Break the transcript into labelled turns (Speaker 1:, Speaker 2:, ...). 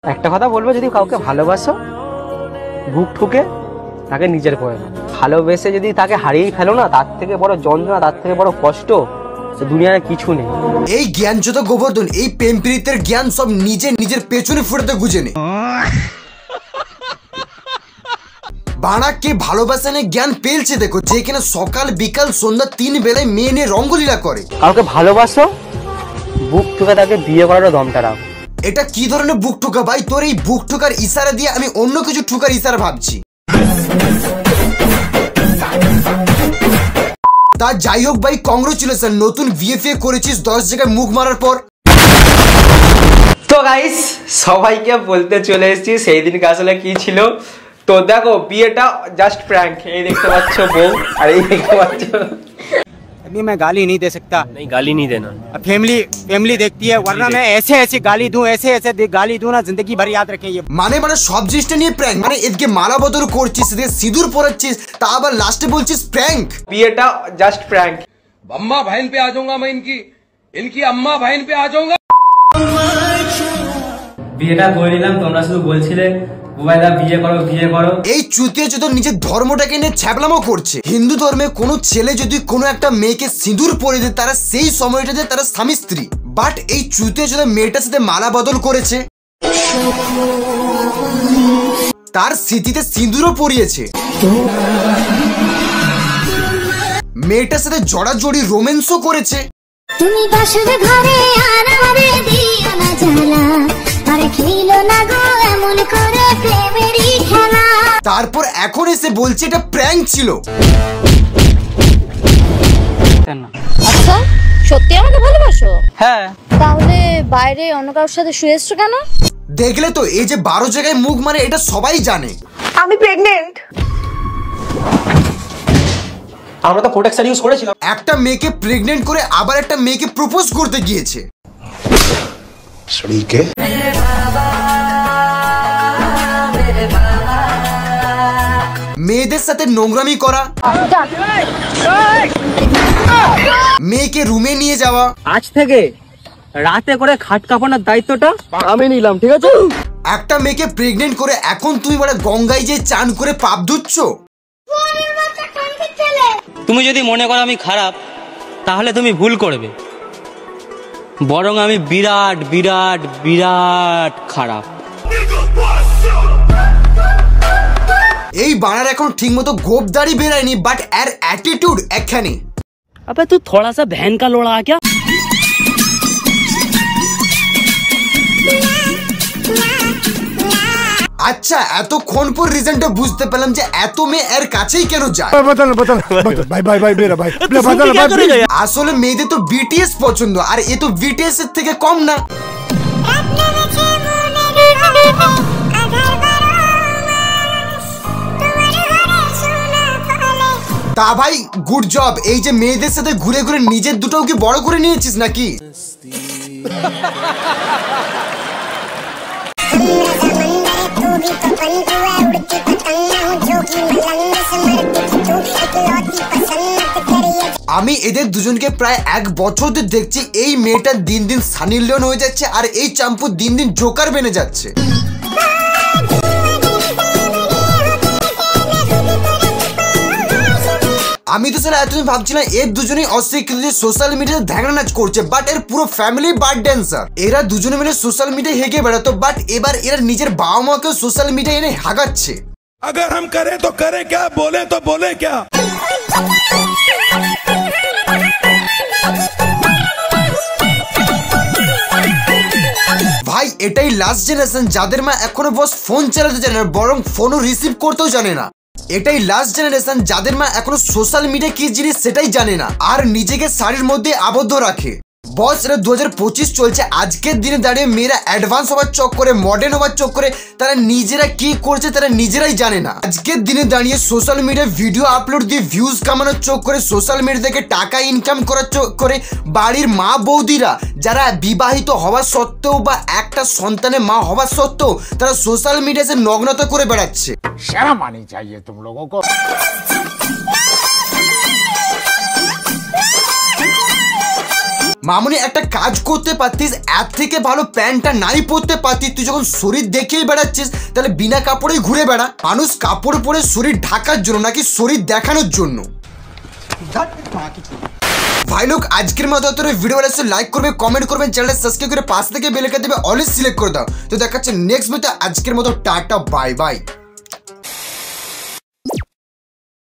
Speaker 1: একটা কথা বলবো, যদি কাউকে ভালোবাসো বুক ঠুকে তাকে নিজের করে নাও। ভালোবেসে যদি তাকে হারিয়েই ফেলো না, তার থেকে বড় যন্ত্রণা, তার থেকে বড় কষ্ট দুনিয়ায় কিছু নেই।
Speaker 2: এই জ্ঞান যত গোবর্ধন, এই প্রেম প্রীতের জ্ঞান সব নিজের পেছনে ফুটাতে গুজে নে। বাড়া কে ভালোবাসা নিয়ে জ্ঞান পেলছে দেখো, যে কিনা সকাল বিকাল সন্ধ্যা 3 বেলায় মেয়ে নিয়ে রঙ্গলীলা করে।
Speaker 1: কাউকে ভালোবাসো বুক ঠুকে তাকে বিয়ে করার দমটা রাখো।
Speaker 2: এটা কি ধরনের বুক ঠোকা ভাই? তোর এই বুক ঠোকার ইশারা দিয়ে আমি অন্য কিছু ঠোকার ইশারা ভাবছি। তা যাই হোক ভাই, কংগ্রেচুলেশন, নতুন বিএফএ করেছিস 10 জায়গায় মুখ মারার পর।
Speaker 1: তো গাইস সবাইকে বলতে চলে এসেছি সেই দিনকে আসলে কি ছিল। তো দেখো বিয়েটা জাস্ট প্র্যাঙ্ক। এই দেখতে পাচ্ছ বউ, আর এই দেখতে পাচ্ছ।
Speaker 3: अभी मैं गाली नहीं दे सकता।
Speaker 4: नहीं, गाली नहीं देना।
Speaker 3: फैमिली देखती है, वरना मैं ऐसे गाली दूं, ऐसे गाली दूं ना, जिंदगी भर याद रखें ये।
Speaker 2: মানে সব জিনিসটা নিয়ে প্র্যাঙ্ক, মানে এদিকে মালা বদল করছিস, এদিকে সিঁদুর পরাচ্ছিস, তা আবার লাস্টে বলছিস প্র্যাঙ্ক।
Speaker 1: বিয়েটা জাস্ট প্র্যাঙ্ক।
Speaker 5: अम्मा बहन पे आ जाऊंगा मैं, इनकी अम्मा बहन पे आ जाऊंगा।
Speaker 6: বিয়েটা করে নিলাম, তোমরা শুধু বলছিলে বুবাইদা বিয়ে করো।
Speaker 2: এই চুতিয়া যদি নিজের ধর্মটাকে নিয়ে ছ্যাবলামো করছে। হিন্দু ধর্মে কোনো ছেলে যদি কোনো একটা মেয়েকে সিঁদুর পরে দেয়, তারা সেই সময়টাতে তারা স্বামী স্ত্রী। বাট এই চুতিয়া যদি মেয়েটার সাথে মালা বদল করেছে, তার স্মৃতিতে সিঁদুরও পরিয়েছে, মেয়েটার সাথে জড়াজড়ি রোম্যান্সও করেছে।
Speaker 7: তুমি বাসর ঘরে আর আমারে দিও না জ্বালা, আরে খেলো না গো এমন করে প্রেমেরই খেলা।
Speaker 2: তারপর এখন এসে বলছে এটা প্র্যাঙ্ক ছিল।
Speaker 8: আচ্ছা সত্যি আমাকে ভালোবাসো?
Speaker 1: হ্যাঁ।
Speaker 8: তাহলে বাইরে অন্য কারোর সাথে শুয়েছো কেন?
Speaker 2: দেখলে তো, এই যে 12 জায়গায় মুখ মানে এটা সবাই জানে।
Speaker 1: আমি প্রেগনেন্ট। আমরা তো প্রোটেকশন ইউজ করেছিলাম।
Speaker 2: একটা মেয়েকে প্রেগনেন্ট করে আবার একটা মেয়েকে প্রপোজ করতে গিয়েছে। মেয়েদের সাথে নোংরামি করা, মেয়েকে রুমে নিয়ে যাওয়া।
Speaker 1: আজ থেকে রাতে করে খাট কাঁপানোর দায়িত্বটা আমি নিলাম, ঠিক আছে?
Speaker 2: একটা মেয়েকে প্রেগনেন্ট করে এখন তুমি বলে গঙ্গায় যে চান করে পাপ ধুচ্ছ।
Speaker 6: তুমি যদি মনে করো আমি খারাপ, তাহলে তুমি ভুল করবে। বরং আমি বিরাট বিরাট বিরাট খারাপ।
Speaker 2: এই বানার এখন ঠিক মতো গোপদারি বেরায়নি, বাট এর অ্যাটিটিউড একখানে।
Speaker 6: अबे तू थोड़ा सा बहन का लोड़ा क्या?
Speaker 2: আচ্ছা এতক্ষণ পর রিজনটা বুঝতে পেলাম যে এত মেয়ে এর কাছেই কেন যায়। আসলে মেয়েদের তো বিটিএস পছন্দ, আর এ তো বিটিএস এর থেকে কম না। তা ভাই গুড জব। এই যে মেয়েদের সাথে ঘুরে ঘুরে নিজের দুটোও কি বড় করে নিয়েছিস নাকি? আমি এদের দুজনকে প্রায় 1 বছর ধরে দেখছি। এই মেয়েটা দিন দিন সানি লিওন হয়ে যাচ্ছে, আর এই চাম্পু দিন দিন জোকার বেনে যাচ্ছে। আমি তো স্যার এতদিন ভাবছিলাম এর দুজনেই অশিক্ষিত, সোশ্যাল মিডিয়াতে ধ্যাংরা নাচ করছে, বাট এর পুরো ফ্যামিলি বার ড্যান্সার। এরা দুজনে মিলে সোশ্যাল মিডিয়ায় হেগে বেড়াতো, বাট এবার এরা নিজের বাবা মাকেও সোশ্যাল মিডিয়ায় এনে হাগাচ্ছে।
Speaker 5: अगर हम करें तो करें क्या, बोले तो बोले क्या।
Speaker 2: ভাই এটাই লাস্ট জেনারেশন যাদের মা এখনো বস ফোন চালাতে জানে না, বরং ফোনও রিসিভ করতেও জানে না। এটাই লাস্ট জেনারেশন যাদের মা এখনো সোশ্যাল মিডিয়া কি জিনিস সেটাই জানে না, আর নিজেকে শাড়ির মধ্যে আবদ্ধ রাখে। বস এটা 2025 চলছে। আজকের দিনে দাঁড়িয়ে মেয়েরা অ্যাডভান্স হওয়ার চক্করে, মডার্ন হওয়ার চক্করে তারা নিজেরা কি করছে তারা নিজেরাই জানে না। আজকের দিনে দাঁড়িয়ে সোশ্যাল মিডিয়ায় ভিডিও আপলোড দিয়ে ভিউজ কামানোর চক্করে, সোশ্যাল মিডিয়া থেকে টাকা ইনকাম করার চক্করে বাড়ির মা বৌদিরা যারা বিবাহিত হওয়া সত্ত্বেও বা একটা সন্তানের মা হওয়া সত্ত্বেও তারা সোশ্যাল মিডিয়াতে নগ্নতা করে বেড়াচ্ছে।
Speaker 3: शर्म आनी चाहिए तुम लोगों को।
Speaker 2: মামুনি একটা কাজ করতে পারতিস, এর থেকে ভালো প্যান্টটা নাই পরতে পারতিস। তুই যখন শরীর দেখেই বেড়াচ্ছিস তাহলে বিনা কাপড়েই ঘুরে বেড়া। মানুষ কাপড় পরে শরীর ঢাকার জন্য নাকি শরীর দেখানোর জন্য। ভাই লোক আজকের মতো ভিডিও ভালো লাগলে লাইক করবে, কমেন্ট করবেন, চ্যানেলটা সাবস্ক্রাইব করে পাশ থেকে বেল আইকন দেবে অলওয়েজ সিলেক্ট করে দাও। তো দেখাচ্ছে নেক্সট ভিডিওতে। আজকের মতো টাটা বাই বাই।